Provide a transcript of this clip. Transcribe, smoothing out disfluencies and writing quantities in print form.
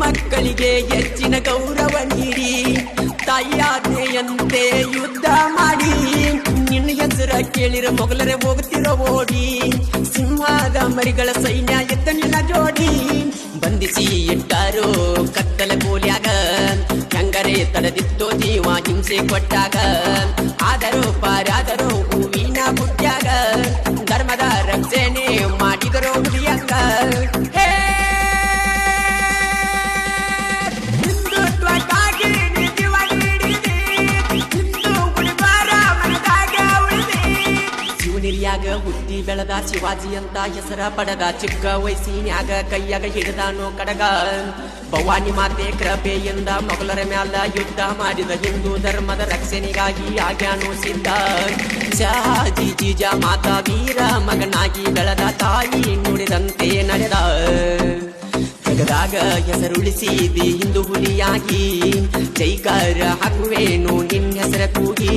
ಮಕ್ಕಳಿಗೆ ಹೆಚ್ಚಿನ ಗೌರವ ನೀಡಿ ತಾಯಿಯಾಜ್ಞೆಯಂತೆ ಯುದ್ಧ ಮಾಡಿ ನಿನ್ನ ಹೆಸರ ಕೇಳಿರ ಮೊಗಲರೆ ಹೋಗುತ್ತಿರೋ ಓಡಿ ಸಿಂಹದ ಮರಿಗಳ ಸೈನ್ಯ ಎತ್ತ ನಿನ್ನ ಜೋಡಿ ಬಂಧಿಸಿ ಇಟ್ಟಾರೋ ಕತ್ತಲ ಕೋಲ್ಯಾಗ ಹೆಂಗರೆ ತಡೆದಿತ್ತೋ ಜೀವ ಹಿಂಸೆ ಕೊಟ್ಟಾಗ ಆದರೂ ಪಾರಾದರೂ ಹೂವಿನ ಬುಟ್ಟ್ಯಾಗ ಧರ್ಮದ ರಕ್ಷಣೆ ಮಾಡಿದರೋ ಹುಡಿಯಂಗ ಹುಟ್ಟಿ ಬೆಳೆದ ಶಿವಾಜಿ ಅಂತ ಹೆಸರ ಪಡೆದ ಚಿಕ್ಕ ವಯಸ್ಸಿನ್ಯಾಗ ಕೈಯಾಗ ಹಿಡಿದಾನೋ ಕಡಗ ಭವಾನಿ ಮಾತೆ ಕೃಪೆಯಿಂದ ಮೊಗಲರ ಮ್ಯಾಲ ಯುದ್ಧ ಮಾಡಿದ ಹಿಂದೂ ಧರ್ಮದ ರಕ್ಷಣೆಗಾಗಿ ಆಗ್ಯಾನೋ ಸಿದ್ಧ ಶಾಜಿ ಜೀಜ ಮಾತಾ ವೀರ ಮಗನಾಗಿ ಬೆಳೆದ ತಾಯಿ ನುಡಿದಂತೆ ನಡೆದ ಜಗದಾಗ ಹೆಸರುಳಿಸಿದಿ ಹಿಂದೂ ಹುಲಿಯಾಗಿ ಜೈಕಾರ ಹಾಕುವೇನು ನಿನ್ನ ಹೆಸರ ಕೂಗಿ